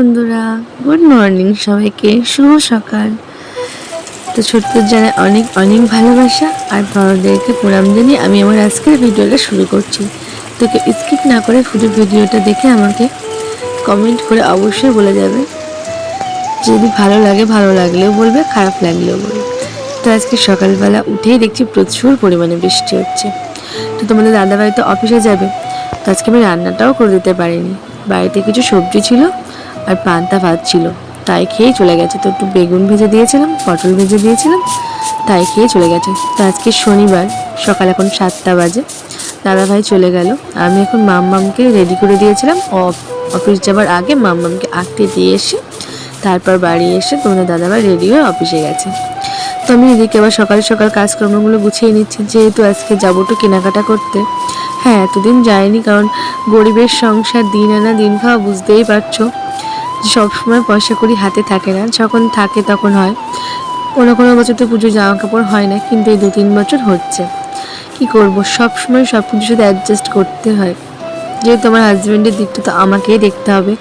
বন্ধুরা, good morning সবাইকে, শুভ সকাল। তো ছোট্ট জানায় অনেক অনেক ভালোবাসা আর বড়দেরকে প্রণাম জানিয়ে আমি আমার আজকের ভিডিওটা শুরু করছি। তোকে স্কিপ না করে পুরো ভিডিওটা দেখে আমাকে কমেন্ট করে অবশ্যই বলে যাবে। যদি ভালো লাগে, ভালো লাগলেও বলবে, খারাপ লাগলেও বলবে। তো আজকে সকালবেলা উঠেই দেখছি প্রচুর পরিমাণে বৃষ্টি হচ্ছে। তো তোমাদের দাদাভাই তো অফিসে যাবে, তো আজকে আমি রান্নাটাও করে দিতে পারিনি। বাড়িতে কিছু সবজি ছিল আর পান্তা ভাত ছিল, তাই খেয়েই চলে গেছে। তো একটু বেগুন ভেজে দিয়েছিলাম, পটল ভেজে দিয়েছিলাম, তাই খেয়ে চলে গেছে। তো আজকে শনিবার, সকাল এখন 7টা বাজে, দাদাভাই চলে গেল। আমি এখন মাম্মামকে রেডি করে দিয়েছিলাম। অফিস যাবার আগে মাম্মামকে আঁকতে দিয়ে এসে তারপর বাড়ি এসে তোমাদের দাদাভাই রেডি হয়ে অফিসে গেছে। তো আমি এদিকে আবার সকাল সকাল কাজকর্মগুলো গুছিয়ে নিচ্ছি, যেহেতু আজকে যাবো তো কেনাকাটা করতে। হ্যাঁ, এতদিন যাইনি, কারণ গরিবের সংসার, দিন আনা দিন খাওয়া, বুঝতেই পারছো যে সবসময় পয়সা কড়ি হাতে থাকে না। যখন থাকে তখন হয়। কোনো কোনো বছর তো পুজো জামা কাপড় হয় না, কিন্তু এই 2-3 বছর হচ্ছে। কি করব, সবসময় সব কিছুর সাথে অ্যাডজাস্ট করতে হয়। যেহেতু আমার হাজব্যান্ডের দিকটা তো আমাকেই দেখতে হবে।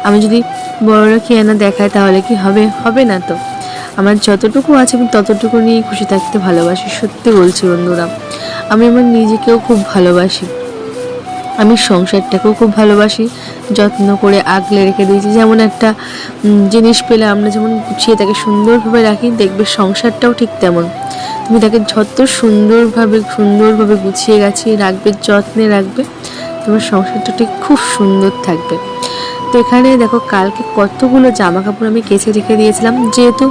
আমি যদি বড়লোকি আনা দেখাই তাহলে কি হবে? হবে না তো। আমার যতটুকু আছে আমি ততটুকু নিয়েই খুশি থাকতে ভালোবাসি। সত্যি বলছি বন্ধুরা, আমি আমার নিজেকেও খুব ভালোবাসি, আমি সংসারটাকেও খুব ভালোবাসি, যত্ন করে আগলে রেখে দিয়েছি। যেমন একটা জিনিস পেলে আমরা যেমন গুছিয়ে তাকে সুন্দরভাবে রাখি, দেখবে সংসারটাও ঠিক তেমন। তুমি তাকে যত সুন্দরভাবে গুছিয়ে গাছিয়ে রাখবে, যত্নে রাখবে, তোমার সংসারটা ঠিক খুব সুন্দর থাকবে। তো এখানে দেখো, কালকে কতগুলো জামা কাপড় আমি কেচে রেখে দিয়েছিলাম। যেহেতু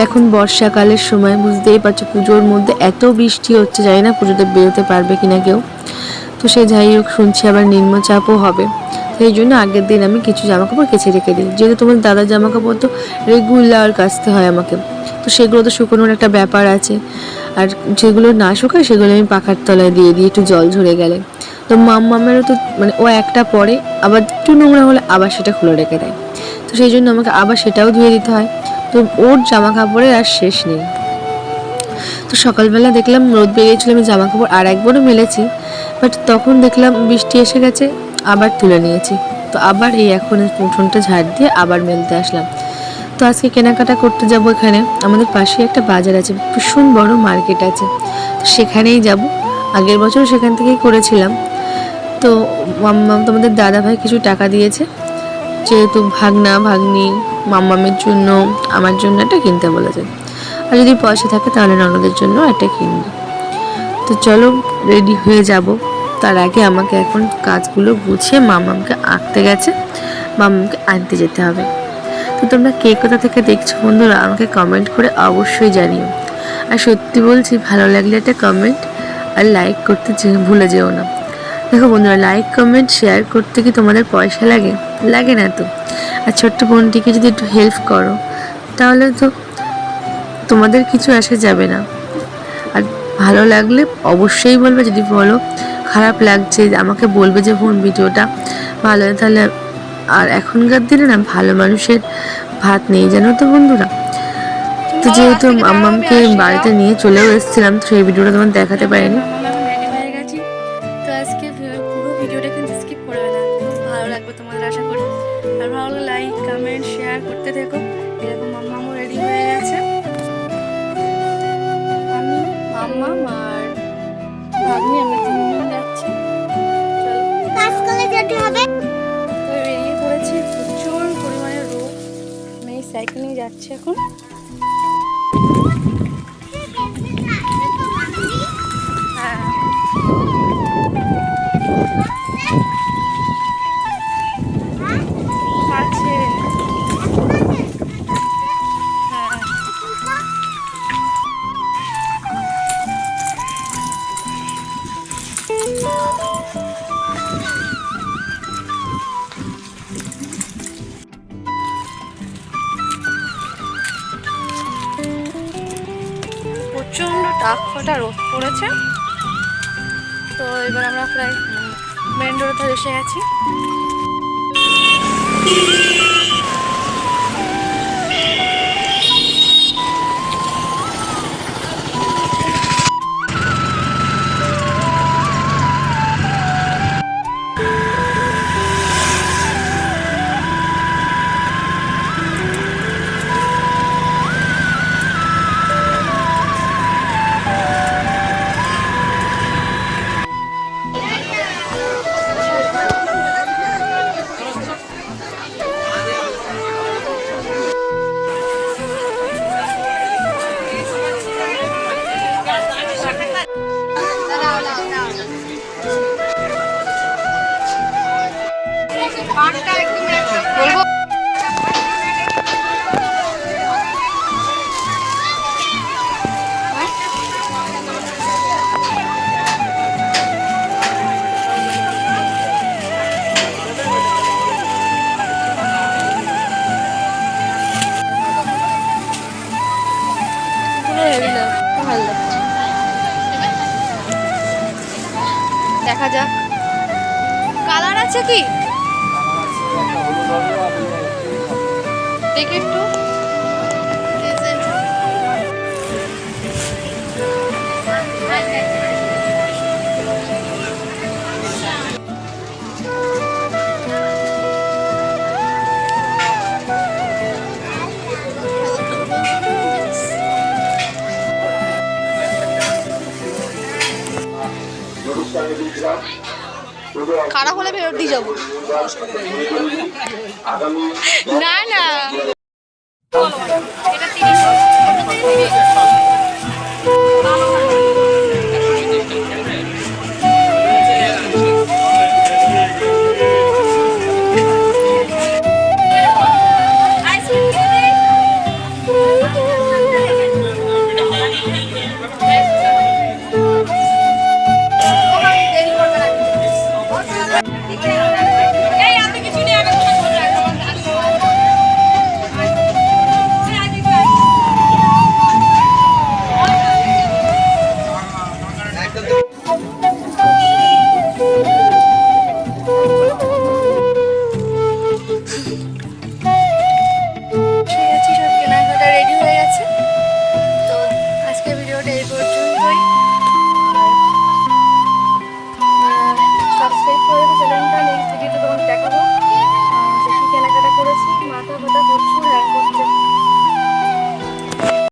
এখন বর্ষাকালের সময়, বুঝতেই পারছো, পুজোর মধ্যে এত বৃষ্টি হচ্ছে, জানি না পুজোতে বেরোতে পারবে কিনা কেউ। তো সে যাই হোক, শুনছি আবার নিম্নচাপও হবে, সেই জন্য আগের দিন আমি কিছু জামা কাপড় কেচে রেখে দিই। যেহেতু তোমার দাদার জামা কাপড় তো রেগুলার কাচতে হয় আমাকে, তো সেগুলো তো শুকোনোর একটা ব্যাপার আছে। আর যেগুলো না শুকায় সেগুলো আমি পাখার তলায় দিয়ে দিই একটু জল ঝরে গেলে। তো মাম্মামেরও তো মানে ও একটা পরে আবার একটু নোংরা হলে আবার সেটা খুলে রেখে দেয়, তো সেই জন্য আমাকে আবার সেটাও ধুয়ে দিতে হয়। তো ওর জামা কাপড়ের আর শেষ নেই। তো সকালবেলা দেখলাম রোদ বেরিয়েছিল, আমি জামা কাপড় আর একবারও মেলেছি, বাট তখন দেখলাম বৃষ্টি এসে গেছে, আবার তুলে নিয়েছি। তো আবার এই এখন উঠোনটা ঝাড় দিয়ে আবার মেলতে আসলাম। তো আজকে কেনাকাটা করতে যাব। এখানে আমাদের পাশে একটা বাজার আছে, ভীষণ বড় মার্কেট আছে, তো সেখানেই যাব। আগের বছর সেখান থেকেই করেছিলাম। তো তোমাদের দাদা ভাই কিছু টাকা দিয়েছে, যেহেতু ভাগনা ভাগ্নি মাম্মামের জন্য আমার জন্য একটা কিনতে বলেছে, আর যদি পয়সা থাকে তাহলে ননদের জন্য একটা কিনবো। তো চলো রেডি হয়ে যাব। তার আগে আমাকে এখন কাজগুলো গুছিয়ে মাম্মামকে আঁকতে গেছে, মাম্মামকে আনতে যেতে হবে। তো তোমরা কে কোথা থেকে দেখছো বন্ধুরা, আমাকে কমেন্ট করে অবশ্যই জানিও। আর সত্যি বলছি, ভালো লাগলে একটা কমেন্ট আর লাইক করতে ভুলে যেও না। দেখো বন্ধুরা, লাইক কমেন্ট শেয়ার করতে কি তোমাদের পয়সা লাগে? লাগে না তো। আর ছোট্ট বোনটিকে যদি একটু হেল্প করো, তাহলে তো তোমাদের কিছু আসে যাবে না। আর ভালো লাগলে অবশ্যই বলবে, যদি বলো খারাপ লাগছে আমাকে বলবে যে বোন ভিডিওটা ভালো, তাহলে। আর এখনকার দিনে না ভালো মানুষের ভাত নেই, জানো তো বন্ধুরা। তো যেহেতু আম্মামকে বাড়িতে নিয়ে চলেও এসেছিলাম, তো সেই ভিডিওটা তোমার দেখাতে পারিনি। রেডি হয়ে গেছি। তো আজকে পুরো ভিডিওটা কিন্তু স্কিপ করবে না, খুব ভালো লাগবে তোমাদের আশা করি। আর ভালো লাগলে লাইক কমেন্ট শেয়ার করতে থেকো। এরকম আম্মামও রেডি হয়ে গেছে, আমি মাম্মাম আর ভাগ্নি, আমরা 3জন যাচ্ছি। চলো কাজ করে যেতে হবে। তো বেরিয়ে পড়েছি, প্রচুর পরিমাণে রোদ। আমি সাইকেল নিয়ে যাচ্ছি এখন। আছে, হ্যাঁ। প্রচণ্ড টাক ফাটা রোদ পড়েছে। তো এবার আমরা প্রায় মেন রোডে এসে গেছি। বলবো দেখা যাক কালার আছে কি দেখি একটু খারাপ হলে ফেরত দিয়ে যাবো না না এটা 30